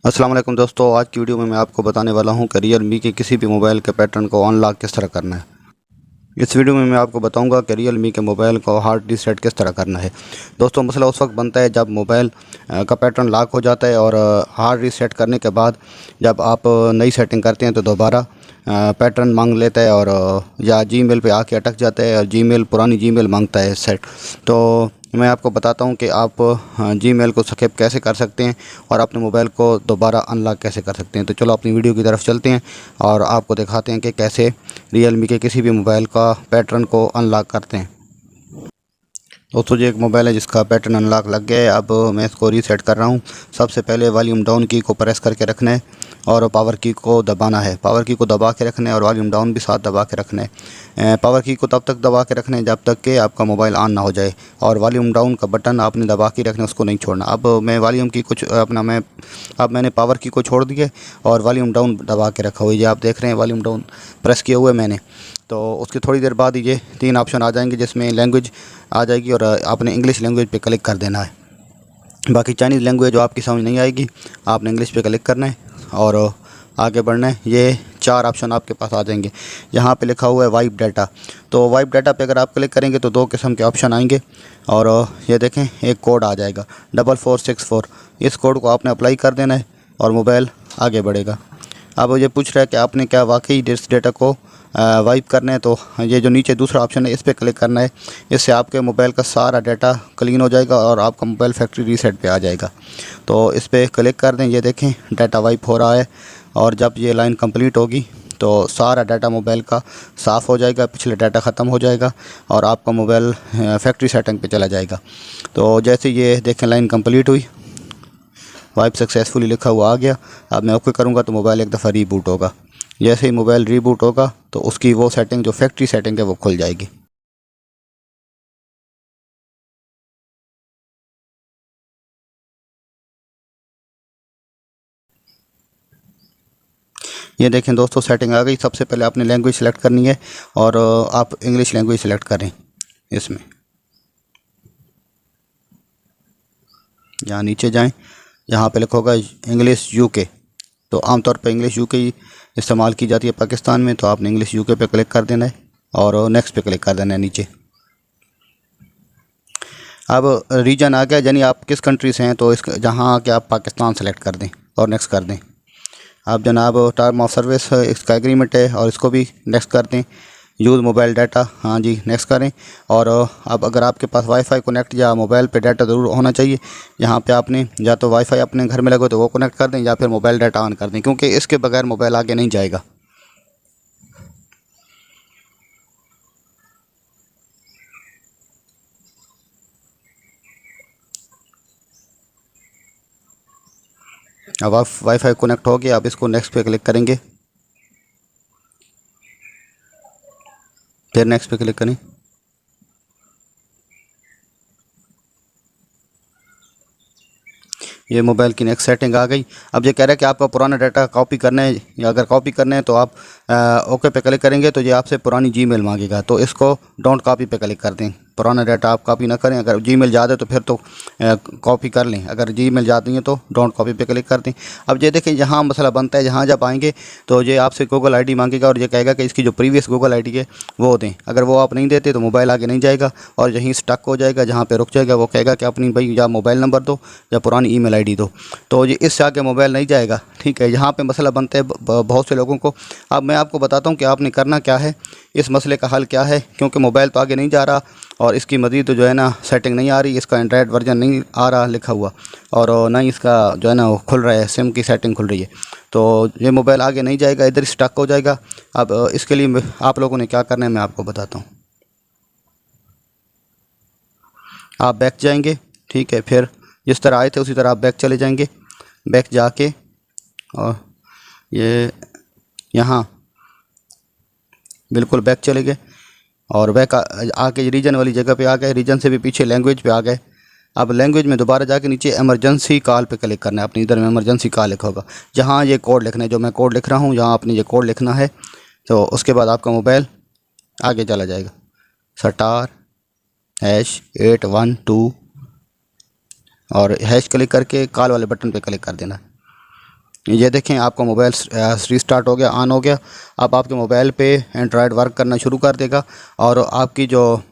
अस्सलाम वालेकुम दोस्तों, आज की वीडियो में मैं आपको बताने वाला हूं कि रियलमी के किसी भी मोबाइल के पैटर्न को अनलॉक किस तरह करना है। इस वीडियो में मैं आपको बताऊंगा कि रियलमी के मोबाइल को हार्ड रीसेट किस तरह करना है। दोस्तों, मसला उस वक्त बनता है जब मोबाइल का पैटर्न लॉक हो जाता है और हार्ड रीसेट करने के बाद जब आप नई सेटिंग करते हैं तो दोबारा पैटर्न मांग लेता है और या जीमेल पे आके अटक जाता है और जीमेल पुरानी जीमेल मांगता है सेट। तो मैं आपको बताता हूं कि आप जीमेल को स्किप कैसे कर सकते हैं और अपने मोबाइल को दोबारा अनलॉक कैसे कर सकते हैं। तो चलो अपनी वीडियो की तरफ चलते हैं और आपको दिखाते हैं कि कैसे रियलमी के किसी भी मोबाइल का पैटर्न को अनलॉक करते हैं। दोस्तों, ये एक मोबाइल है जिसका पैटर्न अनलॉक लग गया है। अब मैं इसको रीसेट कर रहा हूँ। सबसे पहले वॉल्यूम डाउन की को प्रेस करके रखना है और पावर की को दबाना है। पावर की को दबा के रखना है और वॉल्यूम डाउन भी साथ दबा के रखना है। पावर की को तब तक दबा के रखना है जब तक कि आपका मोबाइल ऑन ना हो जाए और वॉल्यूम डाउन का बटन आपने दबा के रखना है, उसको नहीं छोड़ना। अब मैं वॉल्यूम की को अब मैंने पावर की को छोड़ दिया और वॉल्यूम डाउन दबा के रखा हुआ है। ये आप देख रहे हैं वॉल्यूम डाउन प्रेस किया हुआ है मैंने। तो उसकी थोड़ी देर बाद ये 3 ऑप्शन आ जाएंगे जिसमें लैंग्वेज आ जाएगी और आपने इंग्लिश लैंग्वेज पे क्लिक कर देना है। बाकी चाइनीज़ लैंग्वेज जो आपकी समझ नहीं आएगी आपने इंग्लिश पे क्लिक करना है और आगे बढ़ना है। ये 4 ऑप्शन आपके पास आ जाएंगे। यहाँ पे लिखा हुआ है वाइप डाटा। तो वाइप डाटा पे अगर आप क्लिक करेंगे तो 2 किस्म के ऑप्शन आएंगे और ये देखें एक कोड आ जाएगा 4464। इस कोड को आपने अप्लाई कर देना है और मोबाइल आगे बढ़ेगा। अब ये पूछ रहा है कि आपने क्या वाकई इस डेटा को वाइप करना है, तो ये जो नीचे दूसरा ऑप्शन है इस पर क्लिक करना है। इससे आपके मोबाइल का सारा डाटा क्लीन हो जाएगा और आपका मोबाइल फैक्ट्री रीसेट पे आ जाएगा। तो इस पर क्लिक कर दें। ये देखें डाटा वाइप हो रहा है और जब ये लाइन कंप्लीट होगी तो सारा डाटा मोबाइल का साफ़ हो जाएगा, पिछले डाटा ख़त्म हो जाएगा और आपका मोबाइल फैक्ट्री सेटिंग पे चला जाएगा। तो जैसे ये देखें लाइन कंप्लीट हुई, वाइप सक्सेसफुली लिखा हुआ आ गया। अब मैं ओके करूँगा तो मोबाइल एक दफ़ा रीबूट होगा। जैसे ही मोबाइल रीबूट होगा तो उसकी वो सेटिंग जो फैक्ट्री सेटिंग है वो खुल जाएगी। ये देखें दोस्तों सेटिंग आ गई। सबसे पहले आपने लैंग्वेज सेलेक्ट करनी है और आप इंग्लिश लैंग्वेज सेलेक्ट करें। इसमें यहाँ नीचे जाएं, यहाँ पे लिखा होगा इंग्लिश यूके। तो आमतौर पर इंग्लिश यूके ही इस्तेमाल की जाती है पाकिस्तान में। तो आपने इंग्लिश यूके पे क्लिक कर देना है और नेक्स्ट पे क्लिक कर देना है नीचे। अब रीजन आ गया, यानी आप किस कंट्री से हैं, तो इस जहाँ आके आप पाकिस्तान सेलेक्ट कर दें और नेक्स्ट कर दें। अब जनाब टर्म ऑफ सर्विस इसका एग्रीमेंट है और इसको भी नेक्स्ट कर दें। यूज़ मोबाइल डाटा, हाँ जी नेक्स्ट करें। और अब अगर आपके पास वाईफाई कनेक्ट या मोबाइल पे डाटा ज़रूर होना चाहिए। यहाँ पे आपने या तो वाईफाई अपने घर में लगे तो वो कनेक्ट कर दें या फिर मोबाइल डाटा ऑन कर दें, क्योंकि इसके बगैर मोबाइल आगे नहीं जाएगा। अब आप वाईफाई कनेक्ट हो गया। अब इसको नेक्स्ट पे क्लिक करेंगे, फिर नेक्स्ट पे क्लिक करें। ये मोबाइल की नेक्स्ट सेटिंग आ गई। अब ये कह रहा है कि आपका पुराना डाटा कॉपी करना है, या अगर कॉपी करना है तो आप ओके पे क्लिक करेंगे तो ये आपसे पुरानी जीमेल मांगेगा। तो इसको डोंट कॉपी पे क्लिक कर दें। पुराना डाटा आप कॉपी ना करें। अगर जीमेल याद है तो फिर तो कॉपी कर लें, अगर जीमेल याद नहीं है तो डोंट कॉपी पे क्लिक कर दें। अब ये देखें यहाँ मसला बनता है, जहाँ जब आएंगे तो ये आपसे गूगल आईडी मांगेगा और ये कहेगा कि इसकी जो प्रीवियस गूगल आईडी है वो दें। अगर वो आप नहीं देते तो मोबाइल आगे नहीं जाएगा और यहीं स्टक हो जाएगा, जहाँ पे रुक जाएगा। वो कहेगा कि अपनी भाई या मोबाइल नंबर दो या पुरानी ईमेल आईडी दो। तो ये इससे आगे मोबाइल नहीं जाएगा। ठीक है, यहाँ पे मसला बनता है बहुत से लोगों को। अब मैं आपको बताता हूँ कि आपने करना क्या है, इस मसले का हल क्या है। क्योंकि मोबाइल तो आगे नहीं जा रहा और इसकी मज़ीद तो जो है ना सेटिंग नहीं आ रही, इसका एंड्रॉयड वर्जन नहीं आ रहा लिखा हुआ और ना ही इसका जो है ना वो खुल रहा है, सिम की सेटिंग खुल रही है। तो ये मोबाइल आगे नहीं जाएगा, इधर स्टक हो जाएगा। अब इसके लिए आप लोगों ने क्या करना है मैं आपको बताता हूँ। आप बैक जाएंगे, ठीक है, फिर जिस तरह आए थे उसी तरह आप बैक चले जाएंगे। बैक जाके और ये यहाँ बिल्कुल बैक चले गए और बैक आके रीजन वाली जगह पे आ गए। रीजन से भी पीछे लैंग्वेज पे आ गए। अब लैंग्वेज में दोबारा जाके नीचे इमरजेंसी कॉल पे क्लिक करना है। अपनी इधर में इमरजेंसी कॉल लिखा होगा, जहाँ ये कोड लिखना है जो मैं कोड लिख रहा हूँ, यहाँ आपने ये कोड लिखना है। तो उसके बाद आपका मोबाइल आगे चला जाएगा, *#812 और हैश क्लिक करके कॉल वाले बटन पे क्लिक कर देना। ये देखें आपका मोबाइल रीस्टार्ट हो गया, ऑन हो गया। अब आपके मोबाइल पे एंड्रॉयड वर्क करना शुरू कर देगा और आपकी जो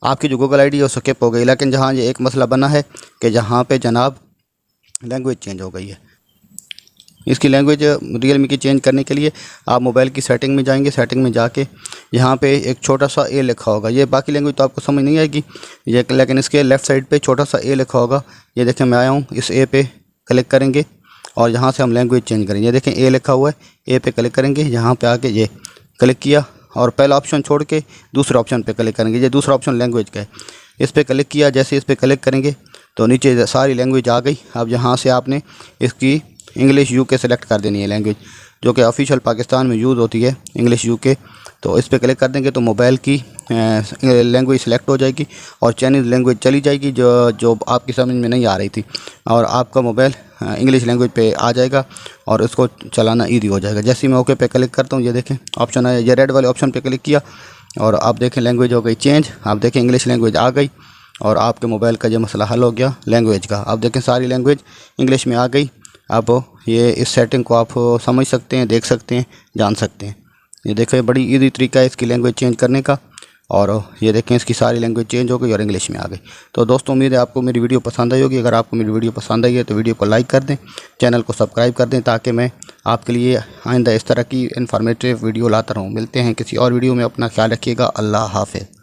गूगल आईडी है वो स्किप हो गई। लेकिन जहाँ ये एक मसला बना है कि जहाँ पे जनाब लैंग्वेज चेंज हो गई है। इसकी लैंग्वेज रियलमी की चेंज करने के लिए आप मोबाइल की सेटिंग में जाएंगे। सेटिंग में जाके यहाँ पे एक छोटा सा ए लिखा होगा। ये बाकी लैंग्वेज तो आपको समझ नहीं आएगी ये, लेकिन इसके लेफ़्ट साइड पे छोटा सा ए लिखा होगा। ये देखें मैं आया हूँ, इस ए पे क्लिक करेंगे और यहाँ से हम लैंग्वेज चेंज करेंगे। ये देखें ए लिखा हुआ है, ए पे क्लिक करेंगे। यहाँ पे आके ये क्लिक किया और पहला ऑप्शन छोड़ के दूसरे ऑप्शन पे क्लिक करेंगे। ये दूसरा ऑप्शन लैंग्वेज का है, इस पर क्लिक किया। जैसे इस पर क्लिक करेंगे तो नीचे सारी लैंग्वेज आ गई। अब यहाँ से आपने इसकी इंग्लिश यूके सेलेक्ट कर देनी है लैंग्वेज, जो कि ऑफिशियल पाकिस्तान में यूज़ होती है, इंग्लिश यूके। तो इस पर क्लिक कर देंगे तो मोबाइल की लैंग्वेज सेलेक्ट हो जाएगी और चाइनीज़ लैंग्वेज चली जाएगी जो आपकी समझ में नहीं आ रही थी, और आपका मोबाइल इंग्लिश लैंग्वेज पे आ जाएगा और उसको चलाना ईजी हो जाएगा। जैसे ही मैं ओके पे क्लिक करता हूँ, ये देखें ऑप्शन आया, ये रेड वाले ऑप्शन पे क्लिक किया और आप देखें लैंग्वेज हो गई चेंज। आप देखें इंग्लिश लैंग्वेज आ गई और आपके मोबाइल का ये मसला हल हो गया लैंग्वेज का। आप देखें सारी लैंग्वेज इंग्लिश में आ गई। अब ये इस सेटिंग को आप समझ सकते हैं, देख सकते हैं, जान सकते हैं। ये देखें बड़ी इजी तरीका है इसकी लैंग्वेज चेंज करने का। और ये देखें इसकी सारी लैंग्वेज चेंज हो गई और इंग्लिश में आ गई। तो दोस्तों उम्मीद है आपको मेरी वीडियो पसंद आई होगी। अगर आपको मेरी वीडियो पसंद आई है तो वीडियो को लाइक कर दें, चैनल को सब्सक्राइब कर दें, ताकि मैं आपके लिए आइंदा इस तरह की इन्फॉर्मेटिव वीडियो लाता रहूँ। मिलते हैं किसी और वीडियो में, अपना ख्याल रखिएगा। अल्लाह हाफ़िज़।